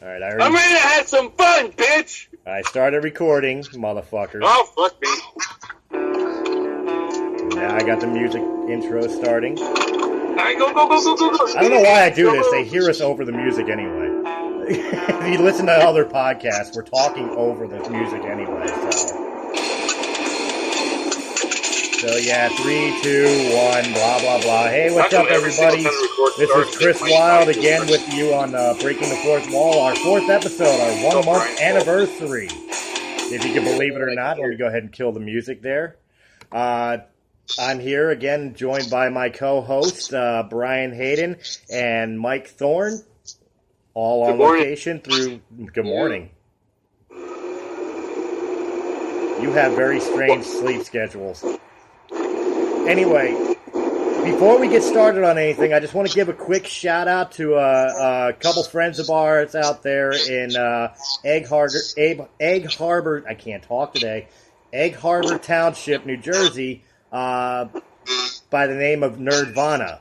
All right, I'm ready to have some fun, bitch! I started recording, motherfucker. Oh, fuck me. Now I got the music intro starting. All right, go. I don't know why I do this. They hear us over the music anyway. If you listen to other podcasts, we're talking over the music anyway, So yeah, 3, 2, 1, blah, blah, blah. Hey, what's up, everybody? This is Chris Wylde again with you on Breaking the Fourth Wall, our 4th episode, our 1-month anniversary. If you can believe it or not, let me go ahead and kill the music there. I'm here again, joined by my co-host, Brian Haden and Mike Thorn, all on location through... Good morning. You have very strange sleep schedules. Anyway, before we get started on anything, I just want to give a quick shout-out to a couple friends of ours out there in Egg Harbor, I can't talk today, Egg Harbor Township, New Jersey, by the name of Nerdvana.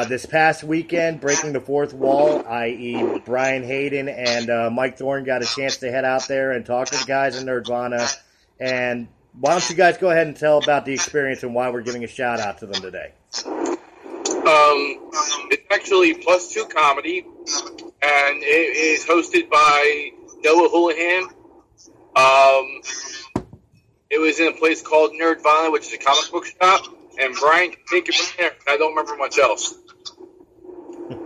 This past weekend, Breaking the Fourth Wall, i.e. Brian Haden and Mike Thorn got a chance to head out there and talk to the guys in Nerdvana. And why don't you guys go ahead and tell about the experience and why we're giving a shout-out to them today. It's actually Plus 2 comedy, and it is hosted by Noah Houlihan. It was in a place called Nerdvana, which is a comic book shop, and Brian can take it from there. I don't remember much else.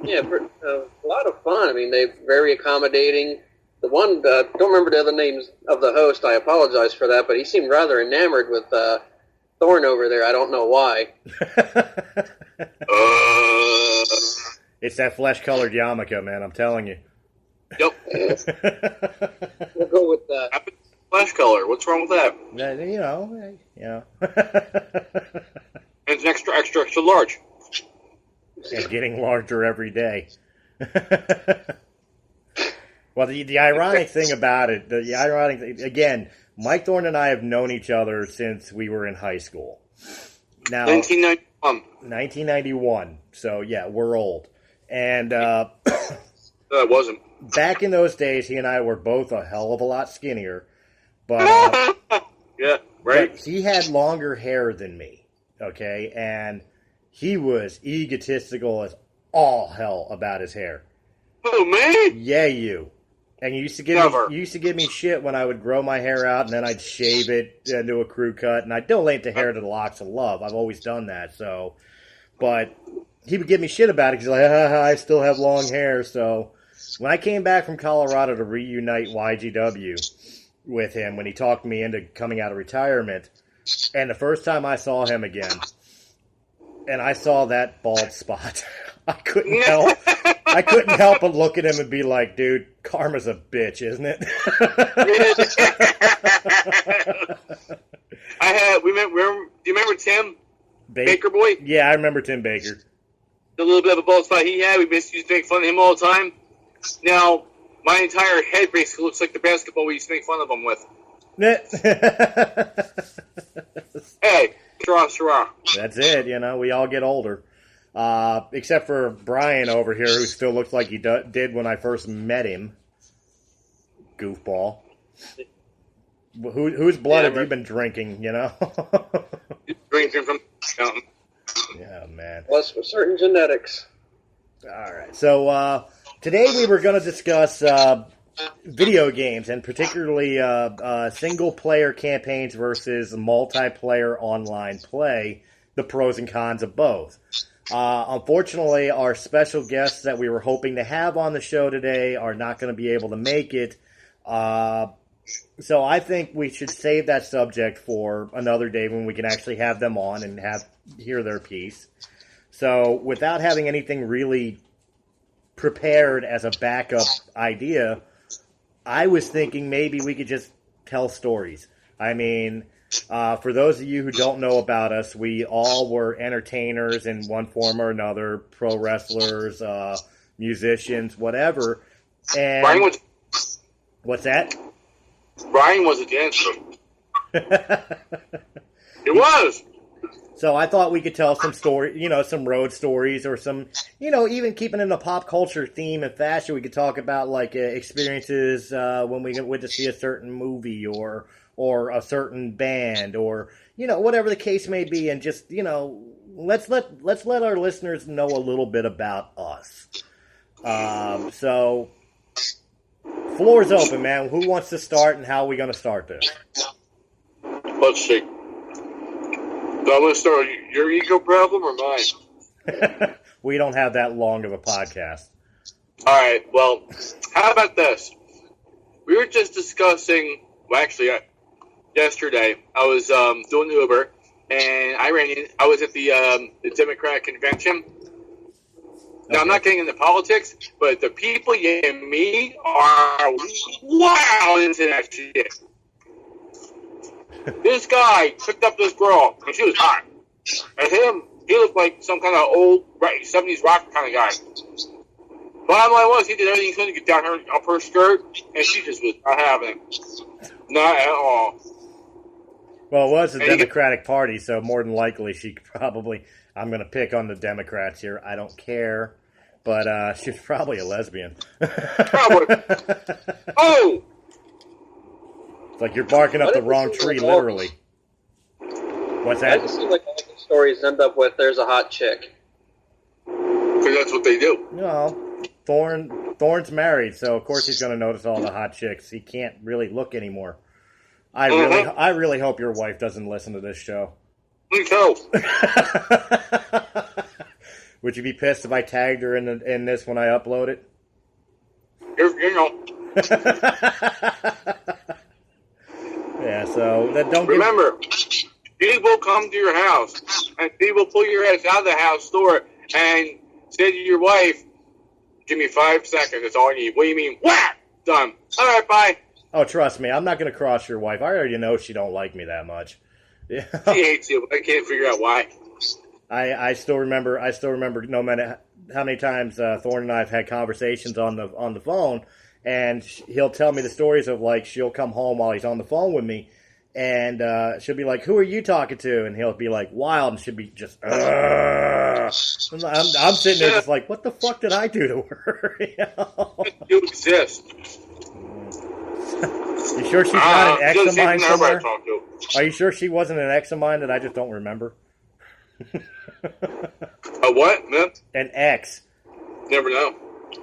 Yeah, a lot of fun. I mean, they're very accommodating. The one, don't remember the other names of the host. I apologize for that, but he seemed rather enamored with Thorn over there. I don't know why. It's that flesh-colored yarmulke, man. I'm telling you. Yep. We'll go with that. Flesh color. What's wrong with that? You know. It's extra large. And getting larger every day. Well, the ironic thing about it, again, Mike Thorne and I have known each other since we were in high school. Now, 1991. So, yeah, we're old. And I wasn't. Back in those days, he and I were both a hell of a lot skinnier. But yeah, right. But he had longer hair than me, okay? And he was egotistical as all hell about his hair. Oh, man? Yeah, you. And you used to give me shit when I would grow my hair out, and then I'd shave it into a crew cut, and I'd donate the hair to the Locks of Love. I've always done that, so. But he would give me shit about it, because he's like, I still have long hair. So when I came back from Colorado to reunite YGW with him, when he talked me into coming out of retirement, and the first time I saw him again, and I saw that bald spot, I couldn't help but look at him and be like, dude, karma's a bitch, isn't it? Do you remember Tim Baker Boy? Yeah, I remember Tim Baker. The little bit of a bald spot he had, we basically used to make fun of him all the time. Now, my entire head basically looks like the basketball we used to make fun of him with. Hey, Sarah. That's it, we all get older. Except for Brian over here, who still looks like he did when I first met him. Goofball. Whose blood have you been drinking, Drinking from... Yeah, man. Plus, for certain genetics. All right. So, today we were going to discuss video games, and particularly single-player campaigns versus multiplayer online play, the pros and cons of both. Unfortunately, our special guests that we were hoping to have on the show today are not going to be able to make it. So I think we should save that subject for another day when we can actually have them on and hear their piece. So without having anything really prepared as a backup idea, I was thinking maybe we could just tell stories. I mean, for those of you who don't know about us, we all were entertainers in one form or another, pro wrestlers, musicians, whatever. And what's that? Brian was a dancer. It was. So I thought we could tell some story, some road stories or some, even keeping in the pop culture theme and fashion. We could talk about like experiences when we went to see a certain movie or a certain band or whatever the case may be, and just let's let our listeners know a little bit about us. So floor's open, man. Who wants to start, and how are we going to start this? Let's see. Do I want to start your ego problem or mine? We don't have that long of a podcast. All right. Well, how about this? We were just discussing. Well, actually, yesterday I was doing Uber, and I was at the Democratic convention. Now, I'm not getting into politics, but the people you meet are wow into that shit. This guy picked up this girl, and she was hot. And he looked like some kind of old 70s rock kind of guy. Bottom line was, he did everything he could to get down her up her skirt, and she just was not having it. Not at all. Well, it was the Democratic Party, so more than likely she probably... I'm going to pick on the Democrats here. I don't care. But she's probably a lesbian. Probably. Oh! It's like you're barking up the wrong tree, literally. What's that? It just seems like all the stories end up with there's a hot chick. Because that's what they do. No. Thorn's married, so of course he's going to notice all the hot chicks. He can't really look anymore. I really hope your wife doesn't listen to this show. Me too. Would you be pissed if I tagged her in this when I upload it? You know. Yeah, so that don't remember. She will come to your house, and she will pull your ass out of the house door and say to your wife, "Give me 5 seconds. That's all I need." What do you mean? Whack! Done. All right, bye. Oh, trust me, I'm not going to cross your wife. I already know she don't like me that much. Yeah. She hates you, but I can't figure out why. I still remember. No matter how many times Thorn and I have had conversations on the phone, and he'll tell me the stories of like she'll come home while he's on the phone with me, and she'll be like, "Who are you talking to?" And he'll be like, "Wylde," and she'll be just. I'm sitting there just like, what the fuck did I do to her? You exist. You sure she's not an ex of mine somewhere? Are you sure she wasn't an ex of mine that I just don't remember? A what, man? An ex. Never know.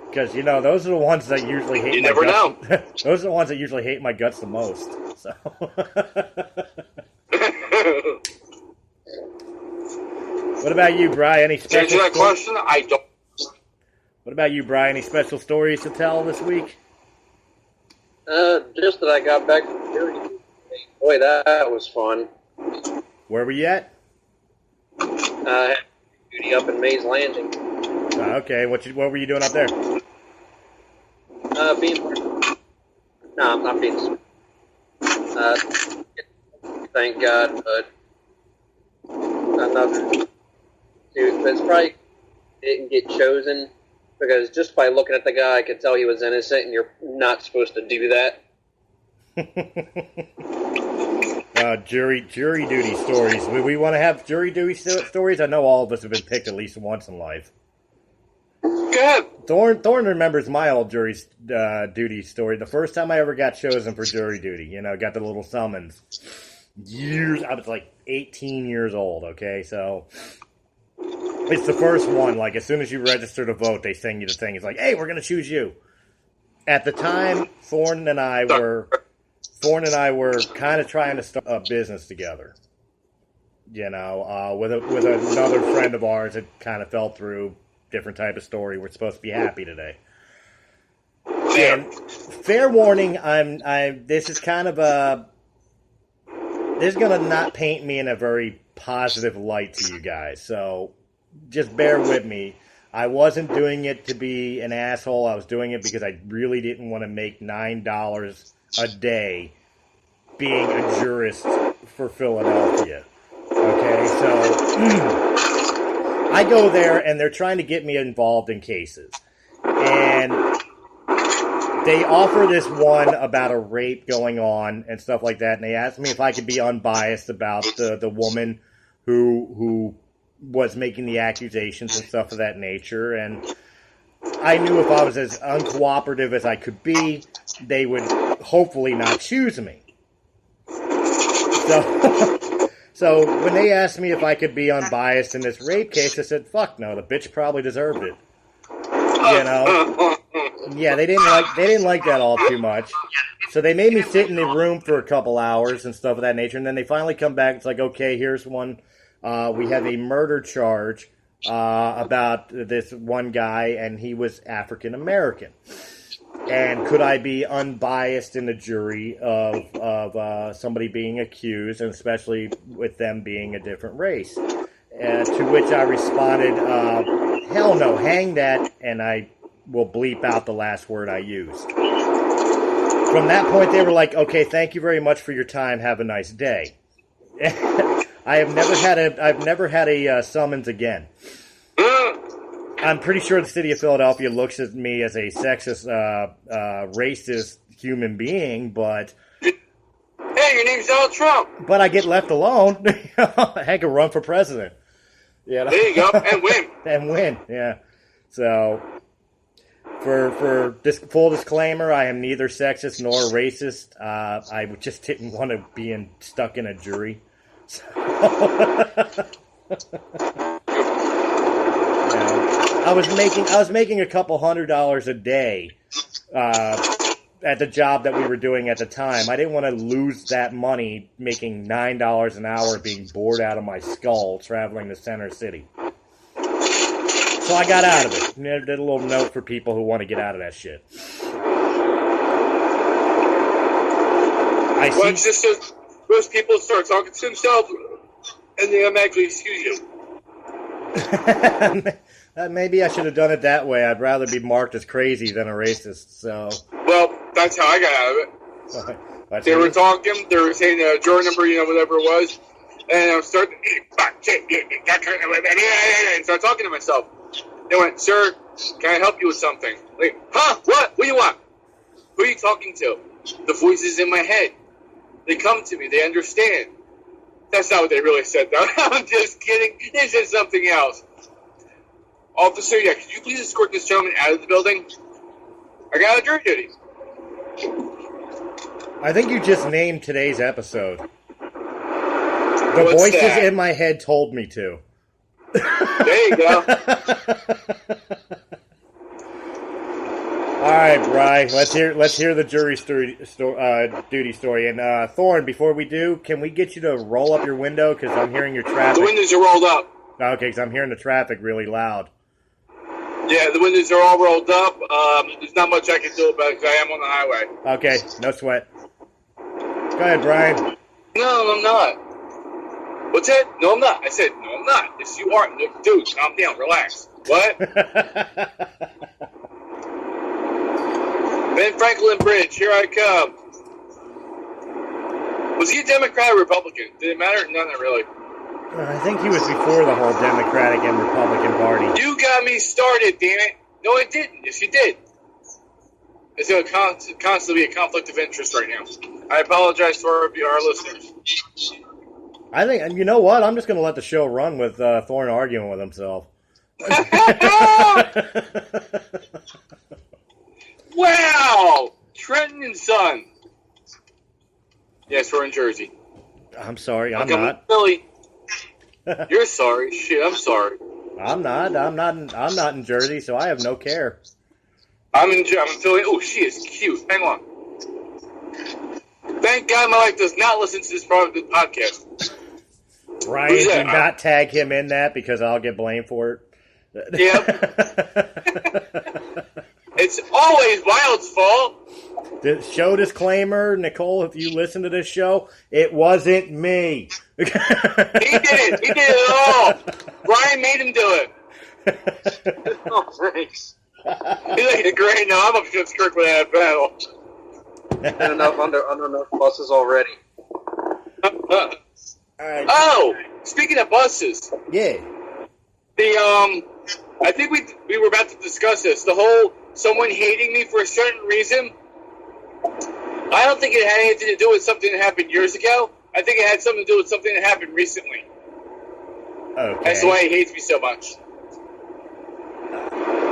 Because, those are the ones that usually hate my guts. You never know. Those are the ones that usually hate my guts the most. So. What about you, Brian? Any special answer that question? I don't. What about you, Brian? Any special stories to tell this week? Just that I got back from jury. Boy, that was fun. Where were you at? Had duty up in Mays Landing. Okay, what were you doing up there? No, I'm not being. Thank God, but another dude. It's probably didn't get chosen because just by looking at the guy, I could tell he was innocent, and you're not supposed to do that. Jury duty stories. We want to have jury duty stories. I know all of us have been picked at least once in life. Good. Thorn remembers my old jury duty story. The first time I ever got chosen for jury duty, got the little summons. I was like 18 years old. Okay, so it's the first one. Like as soon as you register to vote, they send you the thing. It's like, hey, we're gonna choose you. At the time, Thorn and I were kind of trying to start a business together. With another friend of ours, it kind of fell through. Different type of story. We're supposed to be happy today. And fair warning, this is kind of this is gonna not paint me in a very positive light to you guys. So just bear with me. I wasn't doing it to be an asshole. I was doing it because I really didn't want to make $9 a day being a jurist for Philadelphia. Okay, so I go there, and they're trying to get me involved in cases. And they offer this one about a rape going on and stuff like that, and they asked me if I could be unbiased about the woman who was making the accusations and stuff of that nature. And I knew if I was as uncooperative as I could be, they would hopefully not choose me. So when they asked me if I could be unbiased in this rape case, I said, "Fuck no, the bitch probably deserved it." You know? Yeah, they didn't like that all too much. So they made me sit in the room for a couple hours and stuff of that nature, and then they finally come back. It's like, okay, here's one. We have a murder charge about this one guy, and he was African American. And could I be unbiased in the jury of somebody being accused, and especially with them being a different race? To which I responded, hell no, hang that, and I will bleep out the last word I used. From that point, they were like, okay, thank you very much for your time, have a nice day. I've never had a summons again. I'm pretty sure the city of Philadelphia looks at me as a sexist, racist human being, but... Hey, your name's Donald Trump! But I get left alone. I could run for president. Yeah, there you go, and win. And win, yeah. So, for this full disclaimer, I am neither sexist nor racist. I just didn't want to be stuck in a jury. So... I was making a couple $100 a day at the job that we were doing at the time. I didn't want to lose that money making $9 an hour being bored out of my skull traveling to Center City. So I got out of it. Did a little note for people who want to get out of that shit. It's just so most people start talking to themselves and they automatically excuse you. Maybe I should have done it that way. I'd rather be marked as crazy than a racist. So. Well, that's how I got out of it. They were talking. They were saying juror number, whatever it was, and I was starting and start talking to myself. They went, "Sir, can I help you with something?" Like, huh? What? What do you want? Who are you talking to? The voices in my head. They come to me. They understand. That's not what they really said, though. I'm just kidding. They said something else. Officer, yeah, could you please escort this gentleman out of the building? I got a jury duty. I think you just named today's episode. The What's voices that? in my head told me to. There you go. All right, Bri, let's hear the jury duty story. And Thorn, before we do, can we get you to roll up your window because I'm hearing your traffic? The windows are rolled up. Okay, because I'm hearing the traffic really loud. Yeah, the windows are all rolled up. There's not much I can do about it because I am on the highway. Okay, no sweat. Go ahead, Brian. No, I'm not. What's that? No, I'm not. I said, no, I'm not. Yes, you are. No, dude, calm down. Relax. What? Ben Franklin Bridge, here I come. Was he a Democrat or Republican? Did it matter? No, not really. I think he was before the whole Democratic and Republican Party. You got me started, damn it. No, I didn't. Yes, you did. It's going to constantly be a conflict of interest right now. I apologize for our listeners. I think, you know what? I'm just going to let the show run with Thorne arguing with himself. Wow! Trenton and Son. Yes, we're in Jersey. I'm sorry, I'm not. Philly. You're sorry. Shit, I'm sorry. I'm not in Jersey, so I have no care. I'm in Philly. Oh, she is cute. Hang on. Thank God my wife does not listen to this podcast. Brian, do not tag him in that because I'll get blamed for it. Yep. It's always Wylde's fault. The show disclaimer, Nicole, if you listen to this show, it wasn't me. He did it. He did it all. Brian made him do it. Oh, thanks. He's like, great. No, I'm up against Kirk with that battle. Been enough under enough buses already. Right. Oh, speaking of buses. Yeah. I think we were about to discuss this. The whole someone hating me for a certain reason. I don't think it had anything to do with something that happened years ago. I think it had something to do with something that happened recently. Okay. That's why he hates me so much.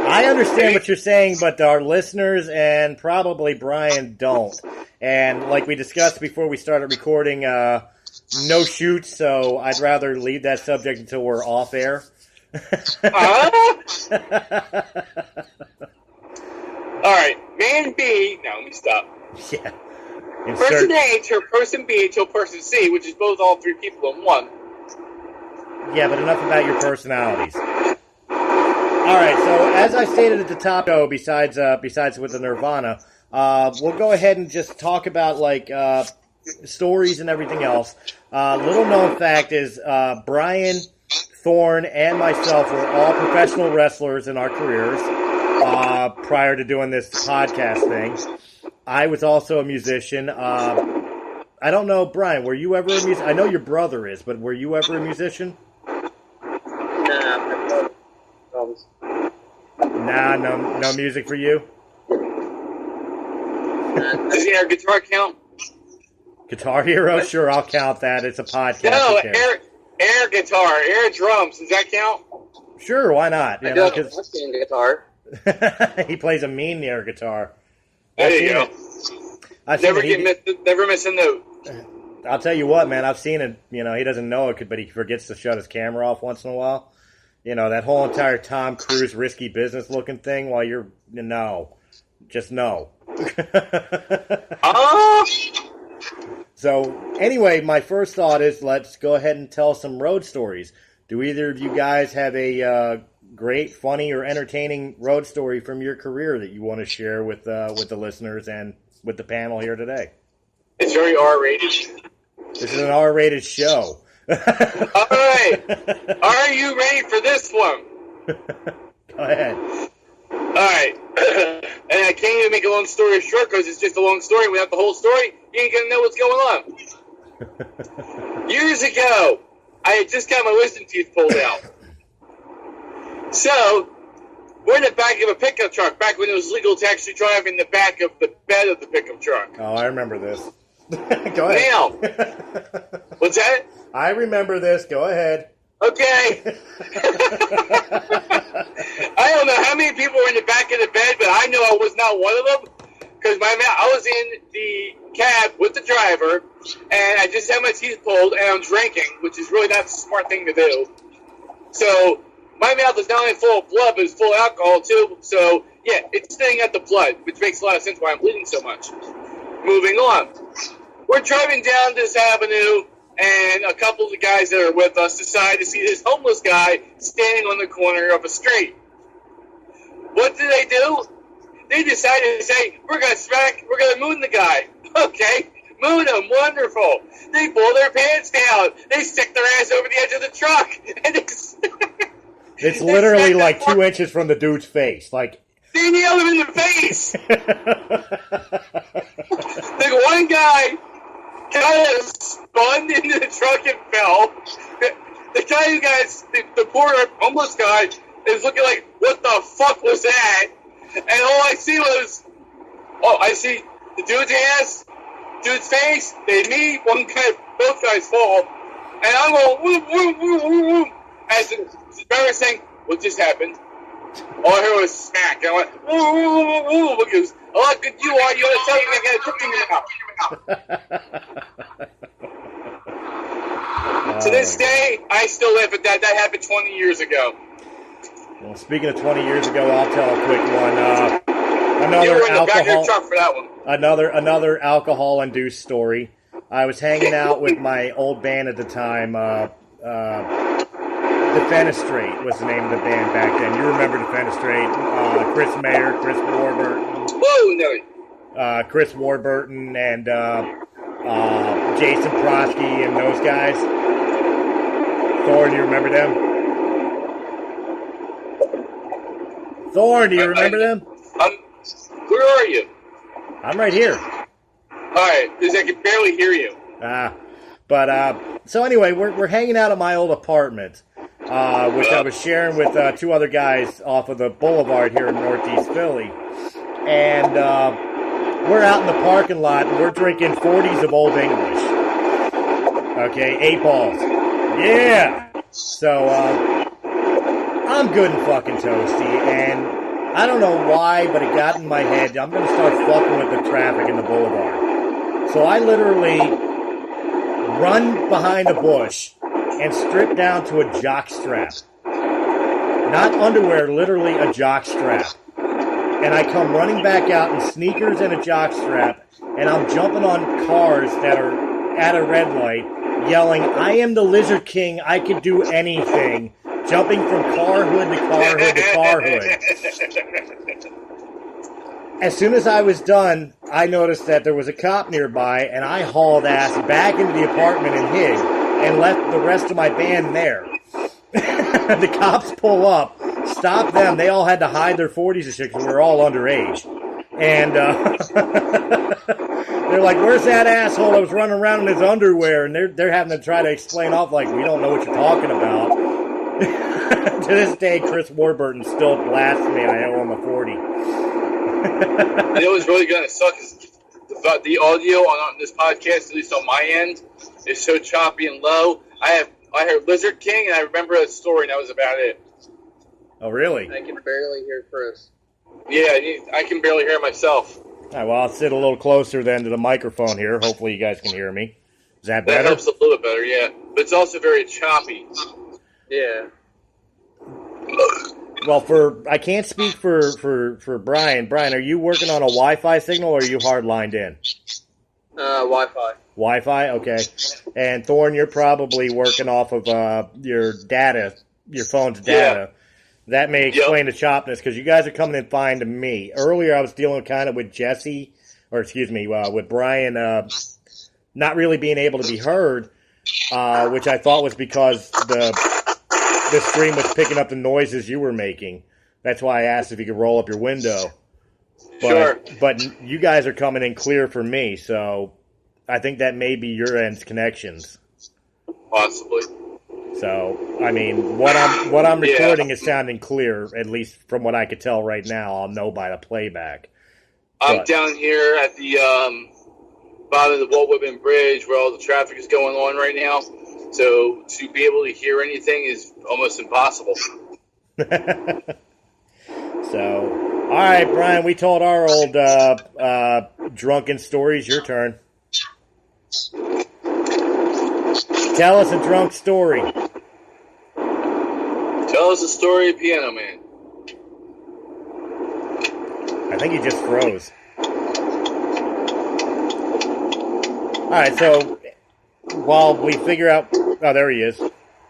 I understand what you're saying, but our listeners and probably Brian don't. And like we discussed before we started recording, no shoots, so I'd rather leave that subject until we're off air. All right, man B. No, let me stop. Yeah. Person A to person B to person C, which is both all three people in one. Yeah, but enough about your personalities. All right, so as I stated at the top, though, besides with the Nirvana, we'll go ahead and just talk about like stories and everything else. Little known fact is Brian, Thorn, and myself were all professional wrestlers in our careers prior to doing this podcast thing. I was also a musician. I don't know, Brian, were you ever a musician? I know your brother is, but were you ever a musician? Nah, no music for you? Does your guitar count? Guitar Hero? Sure, I'll count that. It's a podcast. No, air guitar, air drums. Does that count? Sure, why not? I don't understand guitar. He plays a mean air guitar. There you go. Never miss a note. I'll tell you what, man. I've seen it. You know, he doesn't know it, but he forgets to shut his camera off once in a while. You know, that whole entire Tom Cruise risky business looking thing. While you're just no. So anyway, my first thought is let's go ahead and tell some road stories. Do either of you guys have a great, funny, or entertaining road story from your career that you want to share with the listeners and with the panel here today? It's very R-rated. This is an R-rated show. All right. Are you ready for this one? Go ahead. All right. And I can't even make a long story short because it's just a long story. Without the whole story, you ain't going to know what's going on. Years ago, I had just got my wisdom teeth pulled out. So, we're in the back of a pickup truck, back when it was legal to actually drive in the back of the bed of the pickup truck. Oh, I remember this. Go ahead. Now, what's that? I remember this. Go ahead. Okay. I don't know how many people were in the back of the bed, but I know I was not one of them. Because I was in the cab with the driver, and I just had my teeth pulled, and I'm drinking, which is really not a smart thing to do. So, my mouth is not only full of blood, but it's full of alcohol, too. So, yeah, it's staying at the blood, which makes a lot of sense why I'm bleeding so much. Moving on. We're driving down this avenue, and a couple of the guys that are with us decide to see this homeless guy standing on the corner of a street. What do? They decided to say, we're going to moon the guy. Okay, moon him, wonderful. They pull their pants down. They stick their ass over the edge of the truck. And it's literally like 2 inches from the dude's face. Like they nailed him in the face. The one guy kind of spun into the truck and fell. The guy who got the poor homeless guy is looking like, what the fuck was that? And all I see I see the dude's ass, dude's face, they meet, both guys fall, and I'm going, whoop, whoop, whoop, whoop, whoop, as the driver saying, what just happened? All I heard was smack, and I went, whoop, whoop, whoop, whoop, because, oh, how good you are, you want to tell me I got a cookie in your mouth. To this day, I still live with that. That happened 20 years ago. Well, speaking of 20 years ago, I'll tell a quick one. You were in the back of your truck for that one. Another alcohol-induced story. I was hanging out with my old band at the time. Defenestrate was the name of the band back then. You remember Defenestrate? Chris Mayer, Chris Warburton. Whoa, no. Chris Warburton and Jason Prosky and those guys. Thorn, you remember them? Thorn, do you remember them? Where are you? I'm right here. All right, because I can barely hear you. So anyway, we're hanging out at my old apartment, which I was sharing with two other guys off of the boulevard here in Northeast Philly. And we're out in the parking lot, and we're drinking 40s of Old English. Okay, 8 balls. Yeah! So, I'm good and fucking toasty, and I don't know why, but it got in my head, I'm going to start fucking with the traffic in the boulevard. So I literally run behind a bush and strip down to a jock strap. Not underwear, literally a jock strap. And I come running back out in sneakers and a jock strap, and I'm jumping on cars that are at a red light, yelling, "I am the Lizard King, I can do anything," jumping from car hood to car hood to car hood. As soon as I was done, I noticed that there was a cop nearby, and I hauled ass back into the apartment and hid, and left the rest of my band there. The cops pull up, stop them. They all had to hide their 40s and shit because we were all underage. And they're like, "Where's that asshole that was running around in his underwear?" And they're having to try to explain off like, "We don't know what you're talking about." To this day, Chris Warburton still blasts me. I owe him a 40. You know what's really going to suck is the audio on this podcast, at least on my end, is so choppy and low. I heard Lizard King, and I remember a story, and that was about it. Oh, really? I can barely hear Chris. Yeah, I can barely hear myself. All right, well, I'll sit a little closer then to the microphone here. Hopefully you guys can hear me. Is that better? That helps a little bit better, yeah. But it's also very choppy. Yeah. Well, I can't speak for Brian. Brian, are you working on a Wi-Fi signal or are you hard lined in? Wi-Fi. Wi-Fi, okay. And Thorn, you're probably working off of your data, your phone's data. Yeah. That may explain the choppiness because you guys are coming in fine to me. Earlier, I was dealing kind of with Jesse, with Brian not really being able to be heard, which I thought was because the stream was picking up the noises you were making. That's why I asked if you could roll up your window. Sure. But you guys are coming in clear for me, so I think that may be your end's connections. Possibly. So, I mean, what I'm recording is sounding clear, at least from what I could tell right now. I'll know by the playback. I'm down here at the bottom of the Walt Whitman Bridge where all the traffic is going on right now. So to be able to hear anything is almost impossible. So, all right, Brian, we told our old drunken stories. Your turn. Tell us a drunk story. Tell us a story of Piano Man. I think he just froze. All right, so while we figure out... Oh, there he is.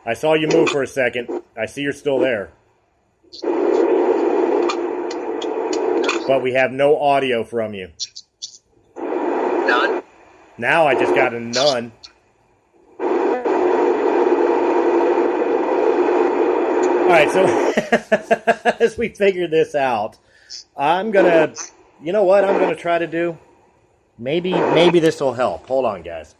I saw you move for a second. I see you're still there. But we have no audio from you. None? Now I just got a none. All right, so as we figure this out, I'm going to... You know what I'm going to try to do? Maybe this will help. Hold on, guys.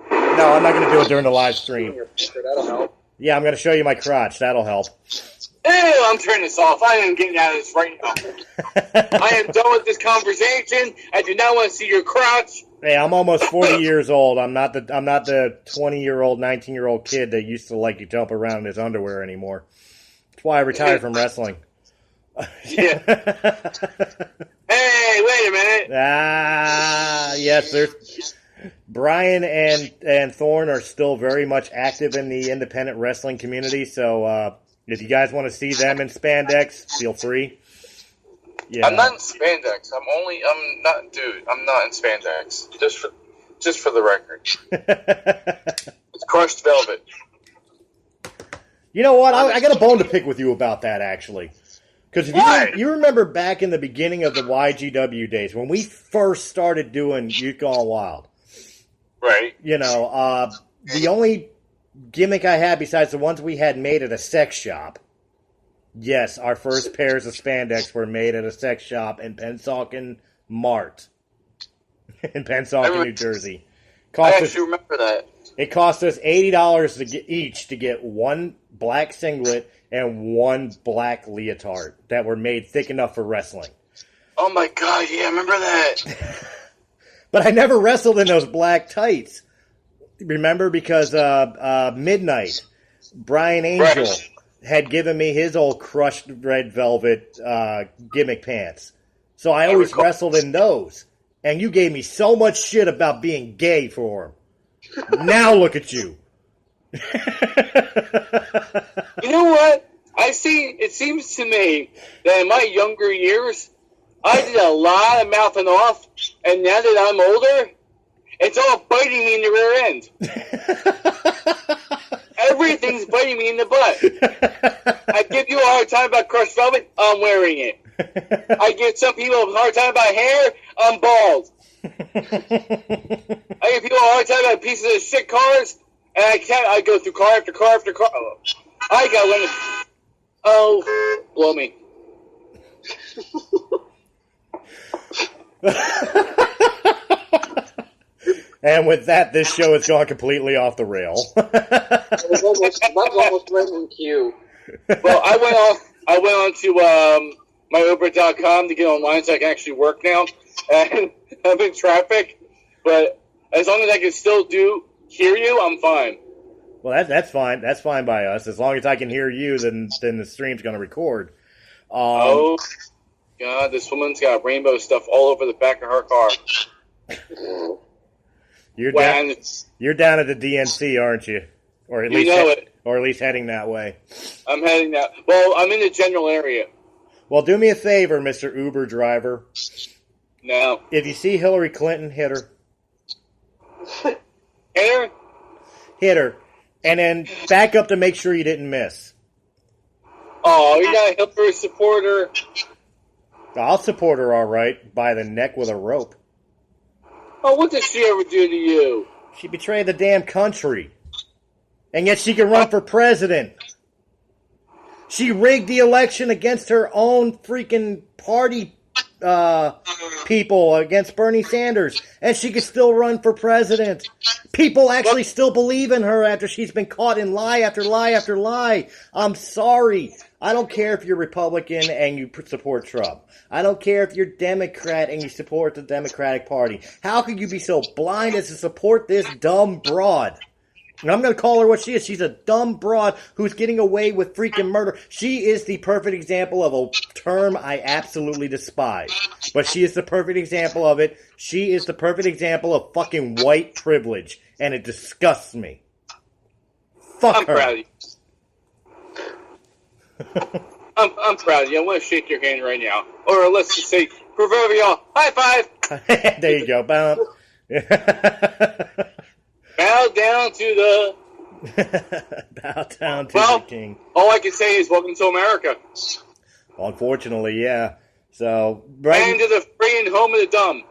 No, I'm not going to do it during the live stream. That'll help. Yeah, I'm going to show you my crotch. That'll help. Ew, I'm turning this off. I am getting out of this right now. I am done with this conversation. I do not want to see your crotch. Hey, I'm almost 40 years old. I'm not the 20-year-old, 19-year-old kid that used to like to jump around in his underwear anymore. That's why I retired from wrestling. Yeah. Hey, wait a minute. Yes, there's... Brian and Thorn are still very much active in the independent wrestling community, so if you guys want to see them in spandex, feel free. Yeah. I'm not in spandex. I'm not in spandex. Just for the record. It's crushed velvet. You know what? I got a bone to pick with you about that, actually. Because if you remember back in the beginning of the YGW days, when we first started doing Youth Gone Wild, right? You know, the only gimmick I had besides the ones we had made at a sex shop, yes, our first pairs of spandex were made at a sex shop in Pennsauken Mart in Pennsauken, New Jersey. I actually remember that. It cost us $80 each to get one black singlet and one black leotard that were made thick enough for wrestling. Oh my god, yeah, I remember that. But I never wrestled in those black tights. Remember? Because Midnight Brian Angel had given me his old crushed red velvet gimmick pants. So I always wrestled in those. And you gave me so much shit about being gay for them. Now look at you. You know what? It seems to me that in my younger years, I did a lot of mouthing off, and now that I'm older, it's all biting me in the rear end. Everything's biting me in the butt. I give you a hard time about crushed velvet, I'm wearing it. I give some people a hard time about hair, I'm bald. I give people a hard time about pieces of shit cars, and I go through car after car after car. I got limits. Oh, blow me. And with that, this show has gone completely off the rail. That was almost right in cue. Well, I went on to myuber.com to get online so I can actually work now. And I'm in traffic, but as long as I can still hear you, I'm fine. Well, that's fine. That's fine by us. As long as I can hear you, then the stream's going to record. Oh, God, this woman's got rainbow stuff all over the back of her car. You're down at the DNC, aren't you? Or at least heading that way. I'm heading that. Well, I'm in the general area. Well, do me a favor, Mr. Uber driver. No. If you see Hillary Clinton, hit her. Hit her? Hit her. And then back up to make sure you didn't miss. Oh, you're not a Hillary supporter? I'll support her all right, by the neck with a rope. Oh, what did she ever do to you? She betrayed the damn country. And yet she can run for president. She rigged the election against her own freaking party people, against Bernie Sanders. And she can still run for president. People actually still believe in her after she's been caught in lie after lie after lie. I'm sorry. I don't care if you're Republican and you support Trump. I don't care if you're Democrat and you support the Democratic Party. How could you be so blind as to support this dumb broad? And I'm going to call her what she is. She's a dumb broad who's getting away with freaking murder. She is the perfect example of a term I absolutely despise. But she is the perfect example of it. She is the perfect example of fucking white privilege. And it disgusts me. Fuck her. I'm proud of you. I'm proud of you. I want to shake your hand right now. Or let's just say, proverbial high five. There you go. Bow. Bow down to the... Bow down to the king. All I can say is welcome to America. Unfortunately, yeah. So, and to the free and home of the dumb.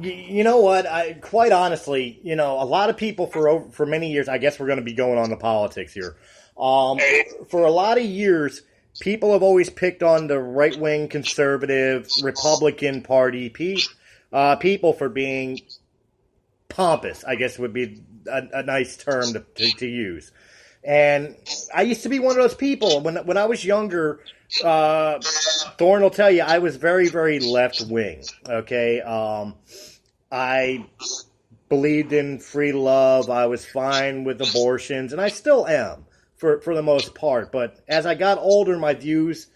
You know what? Quite honestly, a lot of people for many years, I guess we're going to be going on the politics here. For a lot of years, people have always picked on the right-wing conservative Republican Party people for being pompous, I guess would be a nice term to use. And I used to be one of those people. When I was younger, Thorn will tell you, I was very, very left-wing, okay? I believed in free love. I was fine with abortions, and I still am. For the most part, but as I got older, my views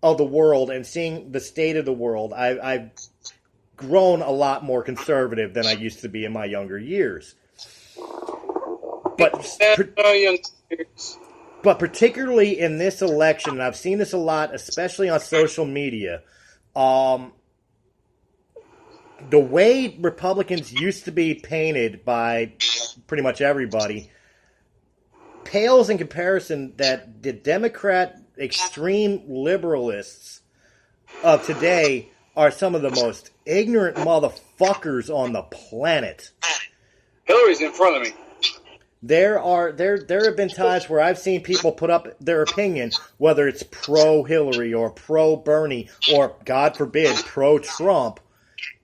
of the world and seeing the state of the world, I've grown a lot more conservative than I used to be in my younger years. But particularly in this election, and I've seen this a lot, especially on social media, the way Republicans used to be painted by pretty much everybody pales in comparison that the Democrat extreme liberalists of today are some of the most ignorant motherfuckers on the planet. Hillary's in front of me. There have been times where I've seen people put up their opinion, whether it's pro-Hillary or pro-Bernie or, God forbid, pro-Trump,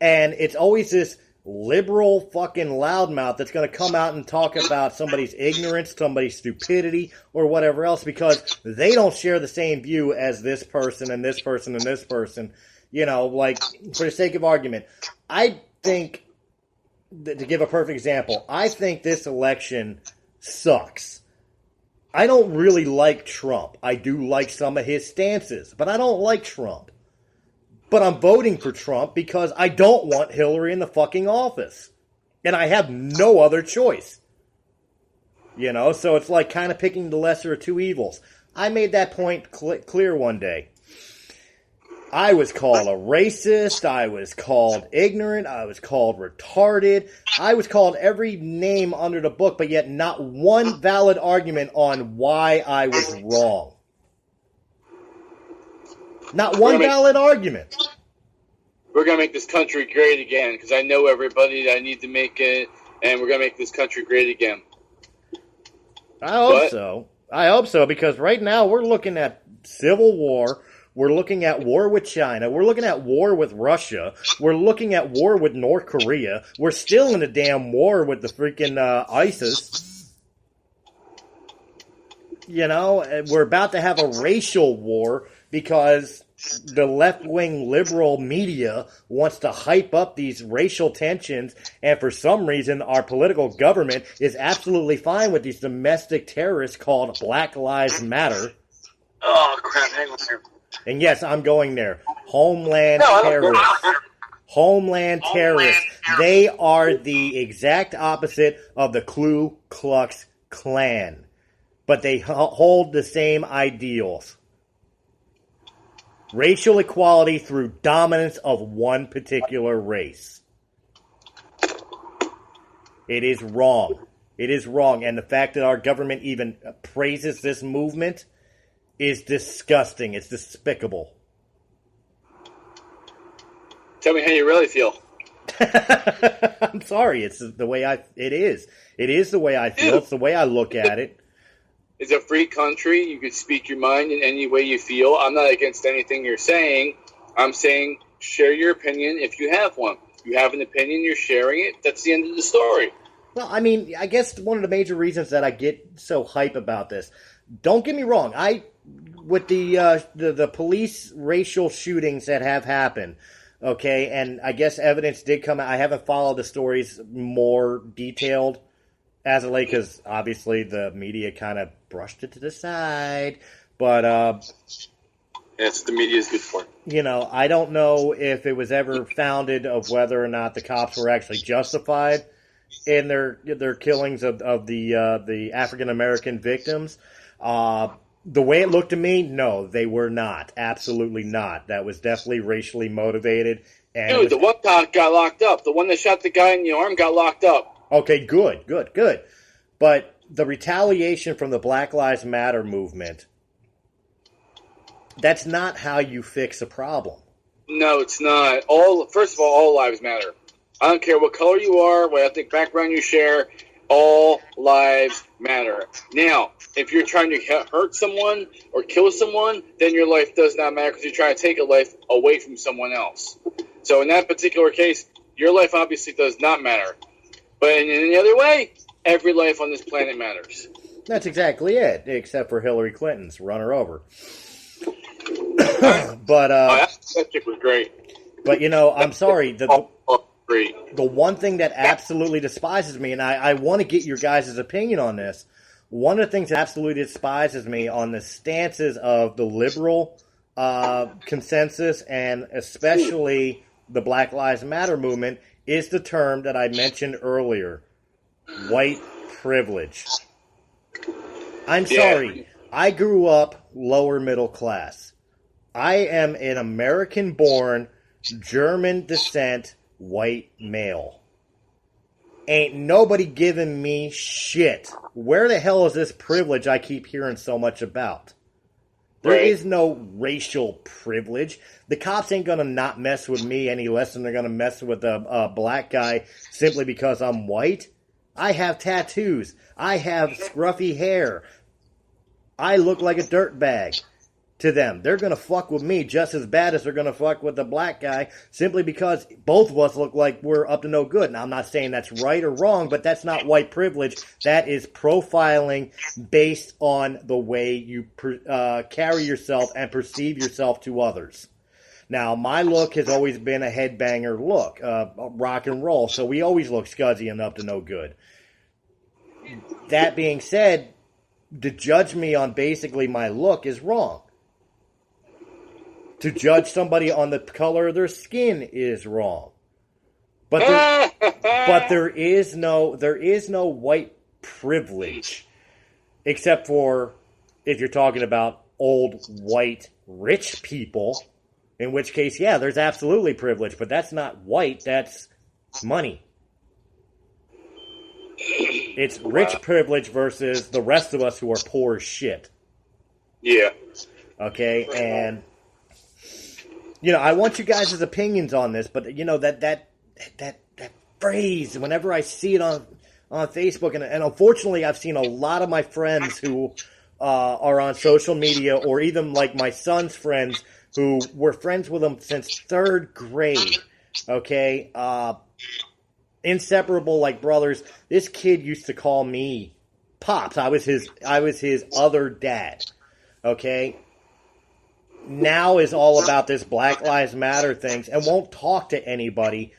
and it's always this liberal fucking loudmouth that's going to come out and talk about somebody's ignorance, somebody's stupidity, or whatever else because they don't share the same view as this person and this person and this person. Like, for the sake of argument, I think, to give a perfect example, I think this election sucks. I don't really like Trump. I do like some of his stances, but I don't like Trump. But I'm voting for Trump because I don't want Hillary in the fucking office. And I have no other choice. You know, so it's like kind of picking the lesser of two evils. I made that point clear one day. I was called a racist, I was called ignorant, I was called retarded, I was called every name under the book, but yet not one valid argument on why I was wrong. Not one valid argument. We're going to make this country great again, because I know everybody that I need to make it, and we're going to make this country great again. I hope so. I hope so, because right now we're looking at civil war. We're looking at war with China. We're looking at war with Russia. We're looking at war with North Korea. We're still in a damn war with the freaking ISIS. You know, we're about to have a racial war because the left-wing liberal media wants to hype up these racial tensions, and for some reason our political government is absolutely fine with these domestic terrorists called Black Lives Matter. Oh, crap. Hang on here. And yes, I'm going there. Homeland terrorists. Homeland terrorists. They are the exact opposite of the Ku Klux Klan. But they hold the same ideals. Racial equality through dominance of one particular race. It is wrong. It is wrong. And the fact that our government even praises this movement is disgusting. It's despicable. Tell me how you really feel. I'm sorry. It's the way it is. It is the way I feel. Dude, it's the way I look at it. It's a free country. You can speak your mind in any way you feel. I'm not against anything you're saying. I'm saying share your opinion if you have one. You have an opinion, you're sharing it. That's the end of the story. Well, I mean, I guess one of the major reasons that I get so hype about this, don't get me wrong, with the police racial shootings that have happened, okay, and I guess evidence did come out. I haven't followed the stories more detailed as of late because obviously the media kind of brushed it to the side, but that's what the media is good for. You know, I don't know if it was ever founded of whether or not the cops were actually justified in their killings of the African American victims. The way it looked to me, no, they were not. Absolutely not. That was definitely racially motivated. And dude, the one cop got locked up. The one that shot the guy in the arm got locked up. Okay, good. But the retaliation from the Black Lives Matter movement, that's not how you fix a problem. No, it's not. First of all lives matter. I don't care what color you are, what ethnic background you share, all lives matter. Now, if you're trying to hurt someone or kill someone, then your life does not matter because you're trying to take a life away from someone else. So in that particular case, your life obviously does not matter. But in any other way, every life on this planet matters. That's exactly it, except for Hillary Clinton's. Run her over. But that chick was great. But you know, I'm sorry. Great. The one thing that absolutely despises me, and I want to get your guys' opinion on this, one of the things that absolutely despises me on the stances of the liberal consensus and especially the Black Lives Matter movement is the term that I mentioned earlier, white privilege. I'm sorry. I grew up lower middle class. I am an American-born, German descent, white male. Ain't nobody giving me shit. Where the hell is this privilege I keep hearing so much about? There is no racial privilege. The cops ain't gonna not mess with me any less than they're gonna mess with a black guy simply because I'm white. I have tattoos. I have scruffy hair. I look like a dirtbag to them. They're going to fuck with me just as bad as they're going to fuck with the black guy simply because both of us look like we're up to no good. Now, I'm not saying that's right or wrong, but that's not white privilege. That is profiling based on the way you carry yourself and perceive yourself to others. Now, my look has always been a headbanger look, rock and roll, so we always look scuzzy and up to no good. That being said, to judge me on basically my look is wrong. To judge somebody on the color of their skin is wrong. But there is no white privilege, except for if you're talking about old white rich people, in which case, yeah, there's absolutely privilege, but that's not white, that's money. It's rich privilege versus the rest of us who are poor as shit. Yeah. Okay, and I want you guys' opinions on this, but that phrase, whenever I see it on Facebook, and unfortunately I've seen a lot of my friends who are on social media, or even like my son's friends who were friends with him since 3rd grade, okay, inseparable like brothers. This kid used to call me Pops. I was his other dad, okay? Now is all about this Black Lives Matter things and won't talk to anybody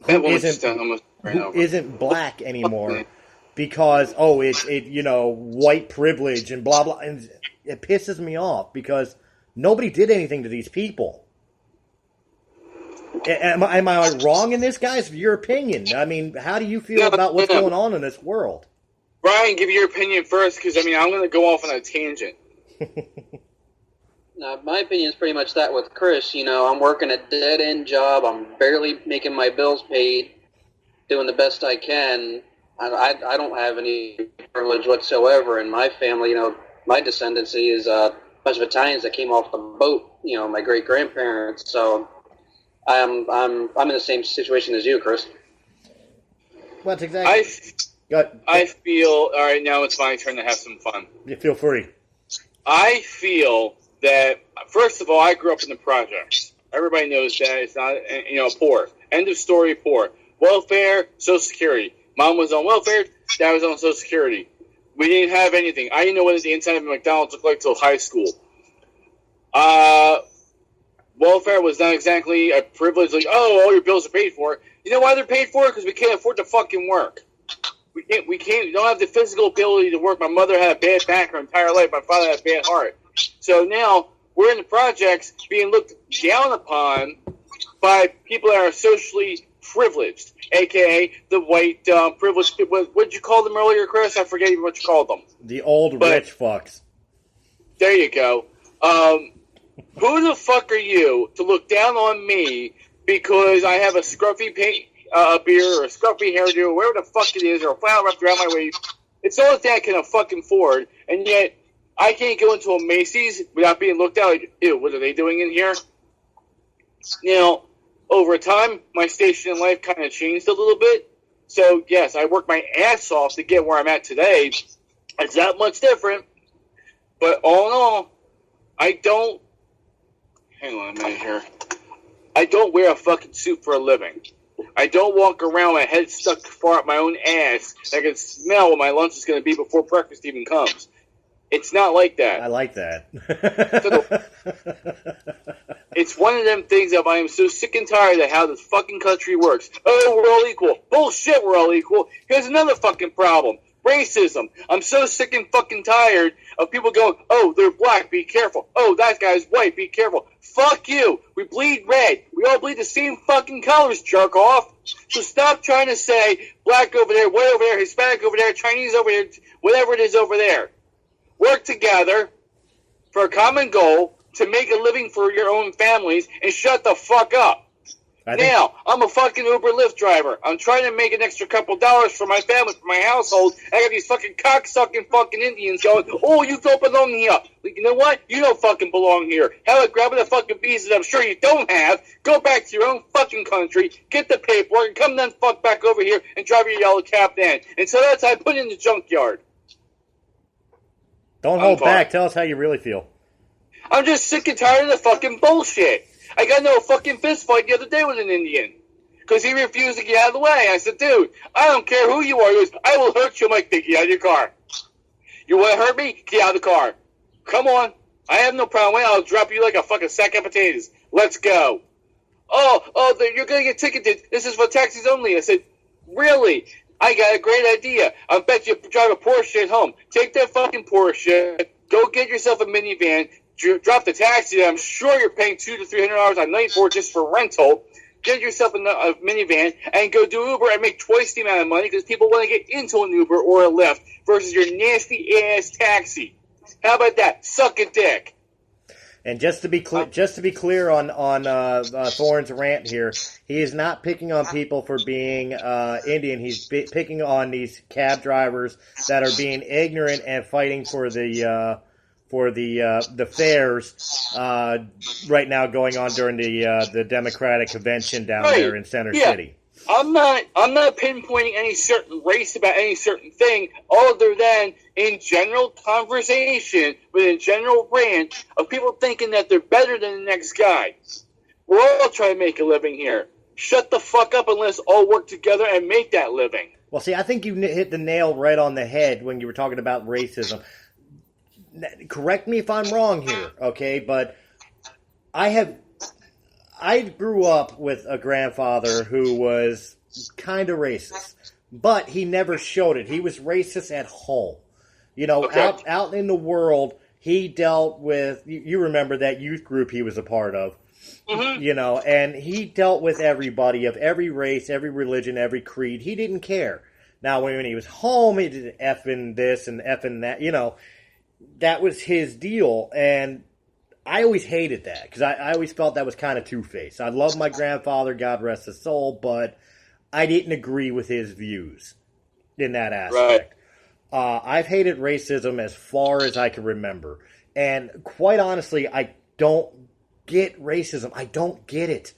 who isn't black anymore because white privilege and blah blah, and it pisses me off because nobody did anything to these people. Am I wrong in this, guys? Your opinion. I mean, how do you feel about what's going on in this world? Brian, give your opinion first, because I'm going to go off on a tangent. Now, my opinion is pretty much that with Chris. I'm working a dead-end job. I'm barely making my bills paid, doing the best I can. I don't have any privilege whatsoever in my family. My descendancy is a bunch of Italians that came off the boat. My great-grandparents. So I'm in the same situation as you, Chris. Well, that's exactly. I feel, all right, now it's my turn to have some fun. You feel free. I feel that, first of all, I grew up in the projects. Everybody knows that. It's not, poor. End of story, poor. Welfare, Social Security. Mom was on welfare, Dad was on Social Security. We didn't have anything. I didn't know what the inside of McDonald's looked like until high school. Welfare was not exactly a privilege, like, oh, all your bills are paid for. You know why they're paid for? Because we can't afford to fucking work. We don't have the physical ability to work. My mother had a bad back her entire life. My father had a bad heart. So now we're in the projects being looked down upon by people that are socially privileged, a.k.a. the white privileged people. What did you call them earlier, Chris? I forget even what you called them. The old rich fucks. There you go. Who the fuck are you to look down on me because I have a scruffy beard or a scruffy hairdo or whatever the fuck it is, or a flannel wrapped around my waist? It's the only thing I can fucking afford, and yet I can't go into a Macy's without being looked at like, ew, what are they doing in here? Now, over time, my station in life kind of changed a little bit. So, yes, I worked my ass off to get where I'm at today. It's not much different. But all in all, I don't... Hang on a minute here. I don't wear a fucking suit for a living. I don't walk around with my head stuck far up my own ass. I can smell what my lunch is going to be before breakfast even comes. It's not like that. I like that. It's one of them things that I am so sick and tired of how this fucking country works. Oh, we're all equal. Bullshit, we're all equal. Here's another fucking problem. Racism. I'm so sick and fucking tired of people going, oh, they're black, be careful. Oh, that guy's white, be careful. Fuck you. We bleed red. We all bleed the same fucking colors, jerk off. So stop trying to say black over there, white over there, Hispanic over there, Chinese over here, whatever it is over there. Work together for a common goal to make a living for your own families and shut the fuck up. Now, I'm a fucking Uber Lyft driver. I'm trying to make an extra couple dollars for my family, for my household. I got these fucking cocksucking fucking Indians going, oh, you don't belong here. Like, you know what? You don't fucking belong here. Hell, grabbing the fucking visas I'm sure you don't have. Go back to your own fucking country, get the paperwork, and come then fuck back over here and drive your yellow cab then. And so that's how I put it in the junkyard. Don't hold back. Tell us how you really feel. I'm just sick and tired of the fucking bullshit. I got into a fucking fist fight the other day with an Indian because he refused to get out of the way. I said, dude, I don't care who you are. He goes, I will hurt you. I'm like, get out of your car. You want to hurt me? Get out of the car. Come on. I have no problem. Wait, I'll drop you like a fucking sack of potatoes. Let's go. Oh, you're going to get ticketed. This is for taxis only. I said, really? I got a great idea. I bet you drive a Porsche at home. Take that fucking Porsche, go get yourself a minivan, drop the taxi that I'm sure you're paying $200 to $300 a night for just for rental. Get yourself a minivan and go do Uber and make twice the amount of money because people want to get into an Uber or a Lyft versus your nasty ass taxi. How about that? Suck a dick. And just to be clear on Thorn's rant here, he is not picking on people for being Indian. He's picking on these cab drivers that are being ignorant and fighting for the fairs right now going on during the Democratic convention down there in Center City. I'm not pinpointing any certain race about any certain thing other than in general conversation with a general rant of people thinking that they're better than the next guy. We're all trying to make a living here. Shut the fuck up and let's all work together and make that living. Well, see, I think you hit the nail right on the head when you were talking about racism. Correct me if I'm wrong here, okay? But I grew up with a grandfather who was kind of racist, but he never showed it. He was racist at home. You know, okay. out in the world, he dealt with, you remember that youth group he was a part of, mm-hmm. You know, and he dealt with everybody of every race, every religion, every creed. He didn't care. Now, when he was home, he did effing this and effing that, you know. That was his deal, and I always hated that, because I always felt that was kind of two-faced. I love my grandfather, God rest his soul, but I didn't agree with his views in that aspect. Right. I've hated racism as far as I can remember, and quite honestly, I don't get racism. I don't get it.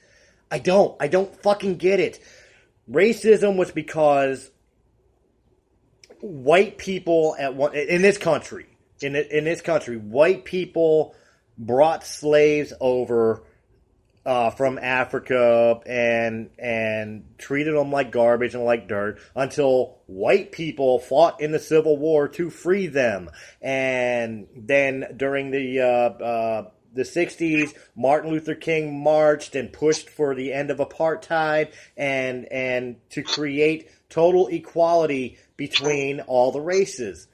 I don't fucking get it. Racism was because white people in this country, white people brought slaves over from Africa and treated them like garbage and like dirt until white people fought in the Civil War to free them. And then during the 60s, Martin Luther King marched and pushed for the end of apartheid and to create total equality between all the races.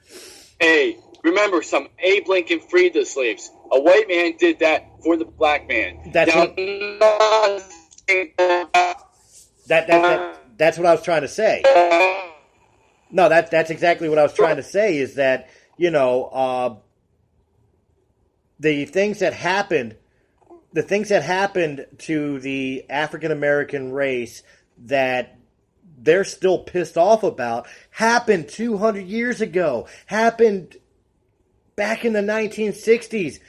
Hey, remember, Abe Lincoln freed the slaves. A white man did that for the black man. That's what I was trying to say. No, that's exactly what I was trying to say, is that, you know, the things that happened to the African American race that they're still pissed off about happened 200 years ago, happened back in the 1960s.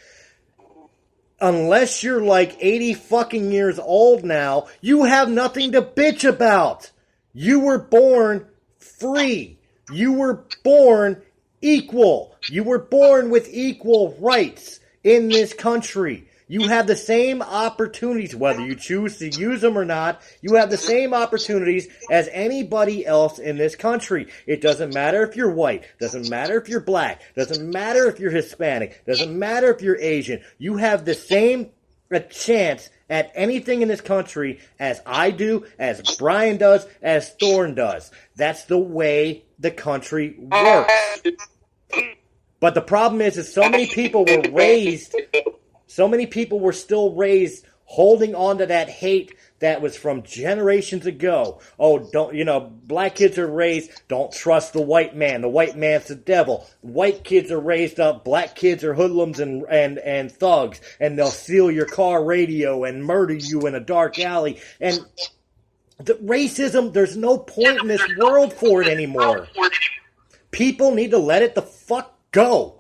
Unless you're like 80 fucking years old now, you have nothing to bitch about. You were born free. You were born equal. You were born with equal rights in this country. You have the same opportunities, whether you choose to use them or not. You have the same opportunities as anybody else in this country. It doesn't matter if you're white. Doesn't matter if you're black. Doesn't matter if you're Hispanic. Doesn't matter if you're Asian. You have the same chance at anything in this country as I do, as Brian does, as Thorn does. That's the way the country works. But the problem is so many people were raised... So many people were still raised holding on to that hate that was from generations ago. Black kids are raised, don't trust the white man. The white man's the devil. White kids are raised up, black kids are hoodlums and thugs, and they'll steal your car radio and murder you in a dark alley. And the racism, there's no point in this world for it anymore. People need to let it the fuck go.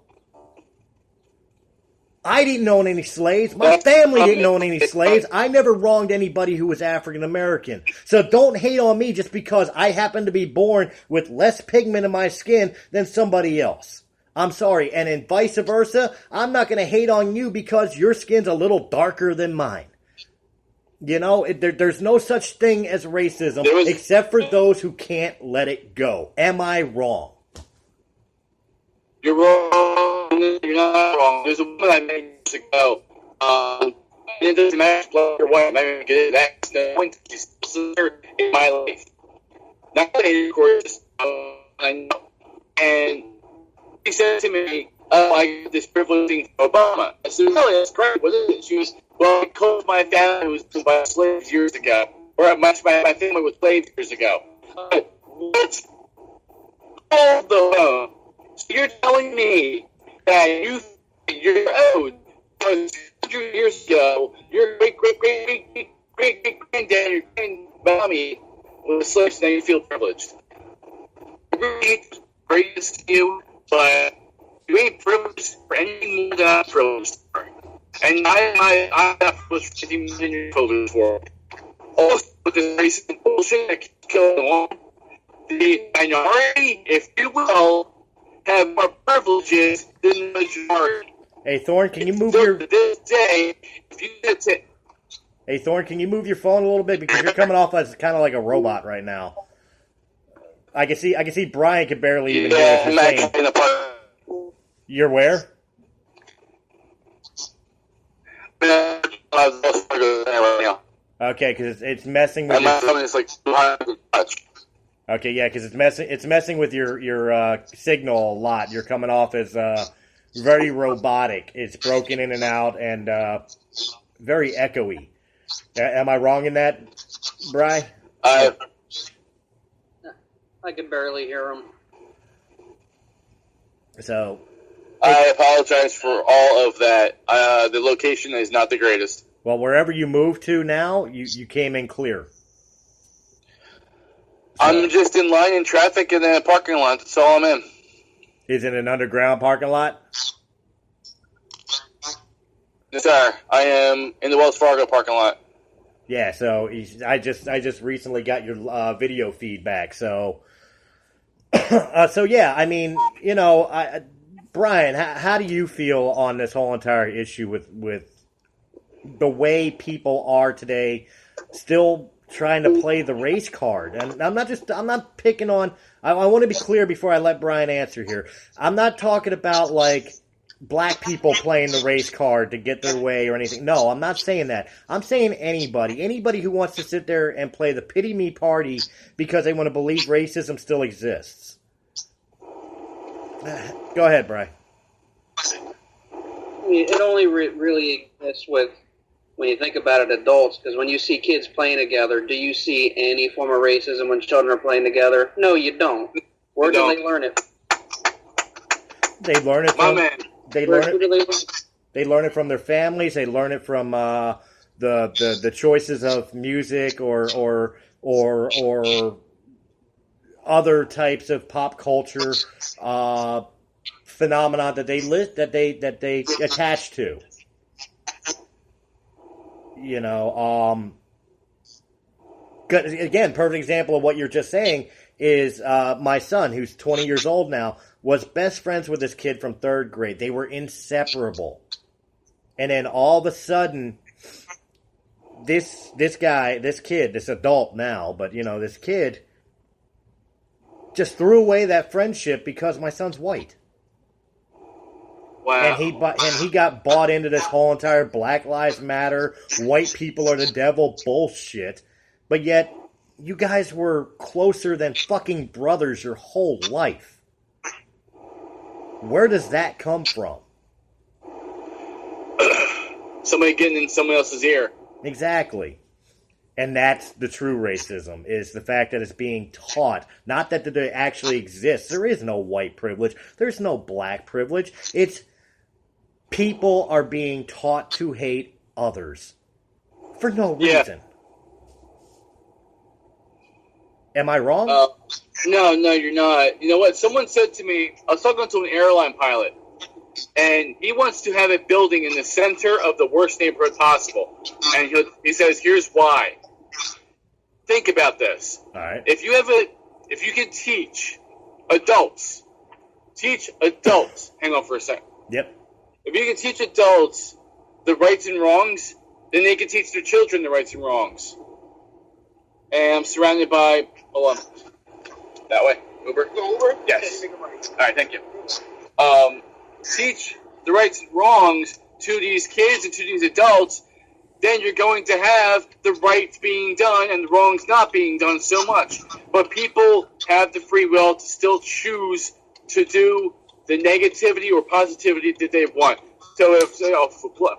I didn't own any slaves. My family didn't own any slaves. I never wronged anybody who was African American. So don't hate on me just because I happen to be born with less pigment in my skin than somebody else. I'm sorry. And in vice versa, I'm not going to hate on you because your skin's a little darker than mine. You know, there's no such thing as racism except for those who can't let it go. Am I wrong? You're wrong. You're not wrong. There's a woman I met years ago. It doesn't matter if black or white. I'm not going to get it. That's the point in my life. Not of course, and she said to me, "Oh, I got this privilege thing for Obama." I said, "Really? That's great. What is it?" She was, "Well, because my family was owned by slaves years ago, or my family was slaves years ago." What? Hold the phone. So you're telling me that you're owed because 100 years ago, your great-great-great-great-great-granddad, your grandmommy was slaves, and now you feel privileged. Really greatest to you, but you ain't privileged for anything more than I'm privileged for. And I'm not privileged for anything more than you're privileged for. Also, with this racist bullshit that keeps going on, the minority, if you will, have more privileges than the majority. Hey, Thorn, can you move your... This day, if you get to... Hey, Thorn, can you move your phone a little bit? Because you're coming off as kind of like a robot right now. I can see Brian can barely even hear what you're saying. You're where? Okay, because it's messing with Okay, yeah, because it's messing with your signal a lot. You're coming off as very robotic. It's broken in and out and very echoey. Am I wrong in that, Bri? I can barely hear him. So, I apologize for all of that. The location is not the greatest. Well, wherever you moved to now, you came in clear. So, I'm just in line in traffic in a parking lot. That's all I'm in. Is it an underground parking lot? Yes, sir. I am in the Wells Fargo parking lot. Yeah, so I just recently got your video feedback. So, so yeah, I mean, you know, Brian, how do you feel on this whole entire issue with the way people are today, still trying to play the race card? And I'm not picking on. I want to be clear before I let Brian answer here. I'm not talking about like black people playing the race card to get their way or anything. No, I'm not saying that. I'm saying anybody who wants to sit there and play the pity me party because they want to believe racism still exists. Go ahead, Brian. It only really exists with, when you think about it, adults, because when you see kids playing together, do you see any form of racism when children are playing together? No, you don't. Where do they learn it? They learn it from... They learn it from their families. They learn it from the choices of music or other types of pop culture phenomena that they attach to. You know, again, perfect example of what you're just saying is my son, who's 20 years old now, was best friends with this kid from 3rd grade. They were inseparable. And then all of a sudden, this kid, this adult now, but you know, this kid just threw away that friendship because my son's white. Wow. And he got bought into this whole entire Black Lives Matter, white people are the devil bullshit. But yet, you guys were closer than fucking brothers your whole life. Where does that come from? Somebody getting in someone else's ear. Exactly. And that's the true racism, is the fact that it's being taught. Not that it actually exists. There is no white privilege. There's no black privilege. It's people are being taught to hate others. For no reason. Am I wrong? No, you're not. You know what? Someone said to me, I was talking to an airline pilot, and he wants to have a building in the center of the worst neighborhood possible. And he says, here's why. Think about this. All right. If you can teach adults, hang on for a second. Yep. If you can teach adults the rights and wrongs, then they can teach their children the rights and wrongs. And I'm surrounded by, hold on, that way, Uber? Go Uber? Yes. All right, thank you. Teach the rights and wrongs to these kids and to these adults, then you're going to have the rights being done and the wrongs not being done so much. But people have the free will to still choose to do the negativity or positivity that they want. So if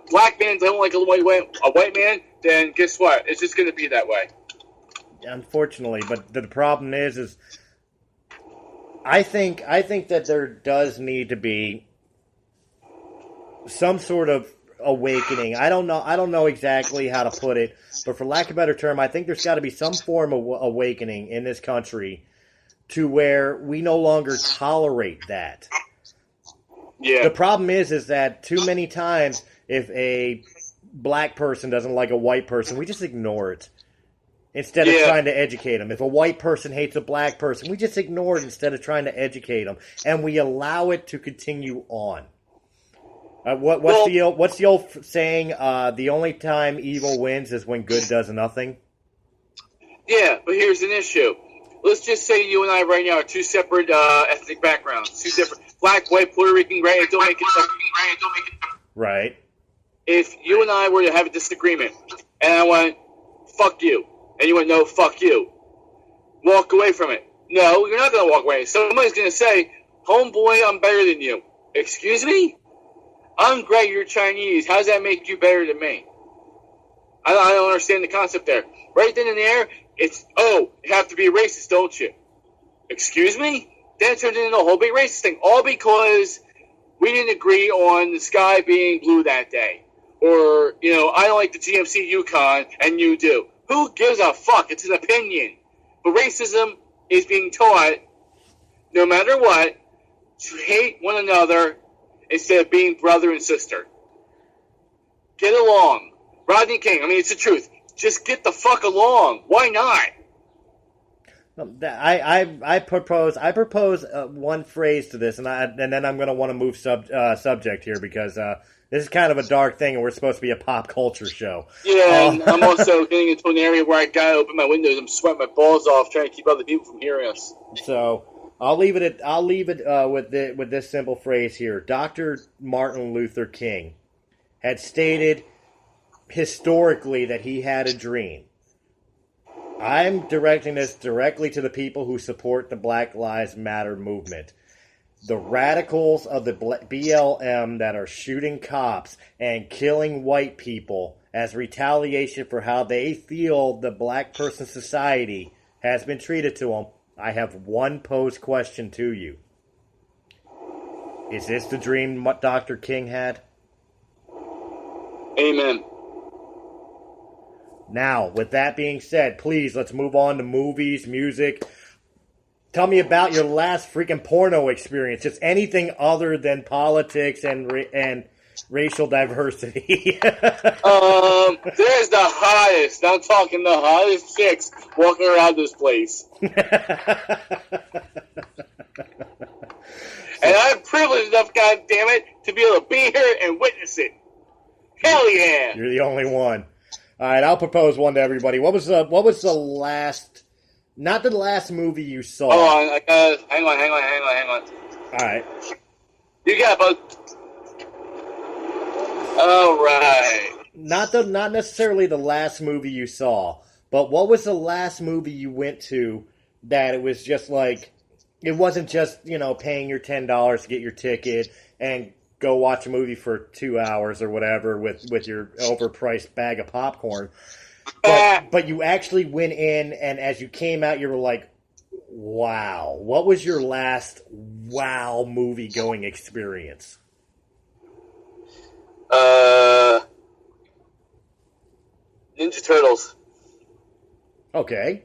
black men don't like a white man, then guess what? It's just going to be that way. Unfortunately, but the problem is I think that there does need to be some sort of awakening. I don't know exactly how to put it, but for lack of a better term, I think there's got to be some form of awakening in this country to where we no longer tolerate that. Yeah. The problem is that too many times, if a black person doesn't like a white person, we just ignore it instead of trying to educate them. If a white person hates a black person, we just ignore it instead of trying to educate them, and we allow it to continue on. What's the old saying? The only time evil wins is when good does nothing. Yeah, but here's an issue. Let's just say you and I right now are two separate ethnic backgrounds, two different black, white, Puerto Rican, gray. Don't make it. Right. If you and I were to have a disagreement, and I went, "Fuck you," and you went, "No, fuck you," walk away from it. No, you're not going to walk away. Somebody's going to say, "Homeboy, I'm better than you." Excuse me? I'm gray, you're Chinese. How does that make you better than me? I don't understand the concept there. Right then and there, it's, you have to be a racist, don't you? Excuse me? Then it turns into a whole big racist thing. All because we didn't agree on the sky being blue that day. Or, I don't like the GMC Yukon, and you do. Who gives a fuck? It's an opinion. But racism is being taught, no matter what, to hate one another instead of being brother and sister. Get along. Rodney King, it's the truth. Just get the fuck along. Why not? I propose one phrase to this, and then I'm going to want to move subject here because this is kind of a dark thing, and we're supposed to be a pop culture show. Yeah, and I'm also getting into an area where I gotta open my windows. I'm sweating my balls off trying to keep other people from hearing us. So I'll leave it with this simple phrase here. Dr. Martin Luther King had stated historically that he had a dream. I'm directing this directly to the people who support the Black Lives Matter movement. The radicals of the BLM that are shooting cops and killing white people as retaliation for how they feel the black person society has been treated to them. I have one posed question to you. Is this the dream Dr. King had? Amen. Now, with that being said, please, let's move on to movies, music. Tell me about your last freaking porno experience. Just anything other than politics and racial diversity. There's the hottest. I'm talking the hottest chicks walking around this place. And I'm privileged enough, goddammit, to be able to be here and witness it. Hell yeah! You're the only one. All right, I'll propose one to everybody. What was the last? Not the last movie you saw. Hold on, hang on. All right. You got about. All right. Not necessarily the last movie you saw, but what was the last movie you went to that it was just like, it wasn't just, paying your $10 to get your ticket and go watch a movie for 2 hours or whatever with your overpriced bag of popcorn. But you actually went in, and as you came out, you were like, wow. What was your last wow movie-going experience? Ninja Turtles. Okay.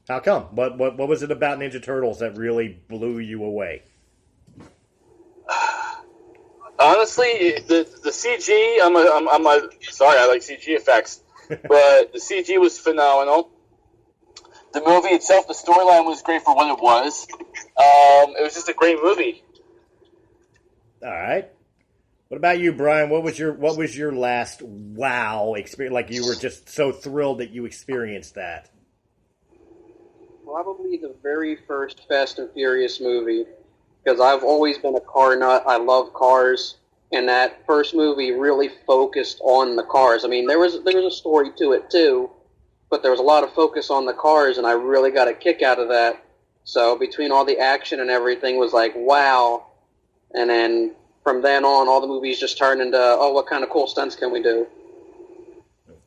How come? What was it about Ninja Turtles that really blew you away? Honestly, the CG, sorry, I like CG effects, but the CG was phenomenal. The movie itself, the storyline was great for what it was. It was just a great movie. All right. What about you, Brian? What was your last wow experience? Like you were just so thrilled that you experienced that. Probably the very first Fast and Furious movie, because I've always been a car nut. I love cars, and that first movie really focused on the cars. I mean, there was a story to it too, but there was a lot of focus on the cars, and I really got a kick out of that. So between all the action and everything was like, wow. And then from then on, all the movies just turned into, oh, what kind of cool stunts can we do?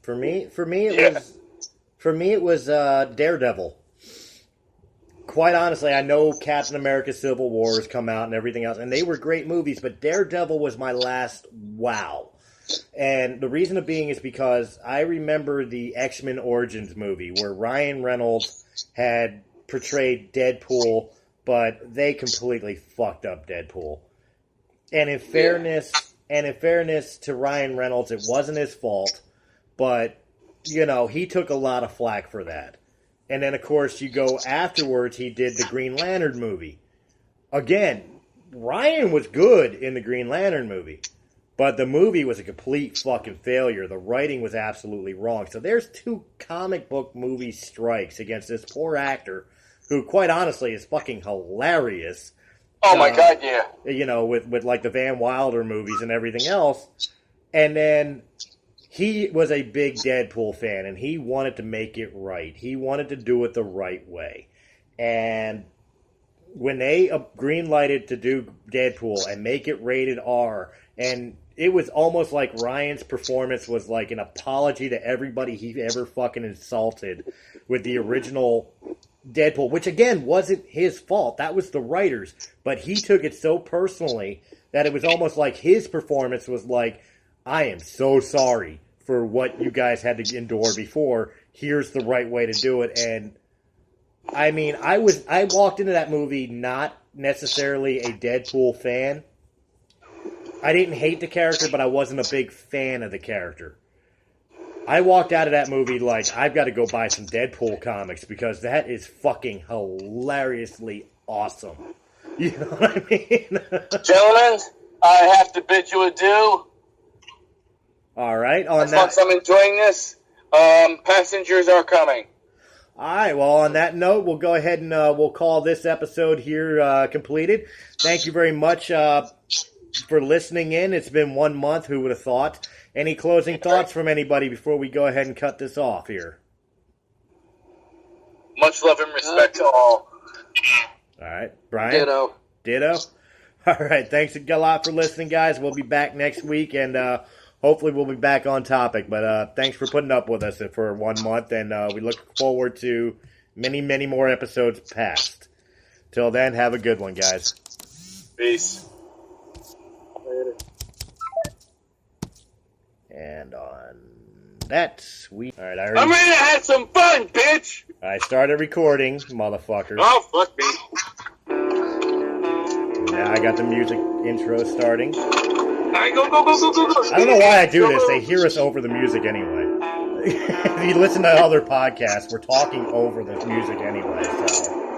For me, it was Daredevil. Quite honestly, I know Captain America: Civil War has come out and everything else, and they were great movies, but Daredevil was my last wow. And the reason of being is because I remember the X-Men Origins movie where Ryan Reynolds had portrayed Deadpool, but they completely fucked up Deadpool. And in fairness to Ryan Reynolds, it wasn't his fault, but you know, he took a lot of flack for that. And then, of course, you go afterwards, he did the Green Lantern movie. Again, Ryan was good in the Green Lantern movie, but the movie was a complete fucking failure. The writing was absolutely wrong. So there's 2 comic book movie strikes against this poor actor, who, quite honestly, is fucking hilarious. Oh, my God, yeah. You know, with like the Van Wilder movies and everything else. And then he was a big Deadpool fan, and he wanted to make it right. He wanted to do it the right way. And when they green-lighted to do Deadpool and make it rated R, and it was almost like Ryan's performance was like an apology to everybody he ever fucking insulted with the original Deadpool, which again wasn't his fault. That was the writers. But he took it so personally that it was almost like his performance was like, I am so sorry for what you guys had to endure before. Here's the right way to do it. And I mean, I walked into that movie not necessarily a Deadpool fan. I didn't hate the character, but I wasn't a big fan of the character. I walked out of that movie like, I've got to go buy some Deadpool comics because that is fucking hilariously awesome. You know what I mean? Gentlemen, I have to bid you adieu. All right. Once I'm enjoying this, passengers are coming. All right. Well, on that note, we'll go ahead and we'll call this episode here completed. Thank you very much for listening in. It's been 1 month. Who would have thought? Any closing thoughts from anybody before we go ahead and cut this off here? Much love and respect to all. All right. Brian? Ditto? All right. Thanks a lot for listening, guys. We'll be back next week, and hopefully we'll be back on topic. But thanks for putting up with us for 1 month, and we look forward to many, many more episodes past. Till then, have a good one, guys. Peace. Later. And on that sweet... All right, I'm ready to have some fun, bitch! I started recording, motherfucker. Oh, fuck me. Now I got the music intro starting. All right, go. I don't know why I do this. They hear us over the music anyway. If you listen to other podcasts, we're talking over the music anyway, so...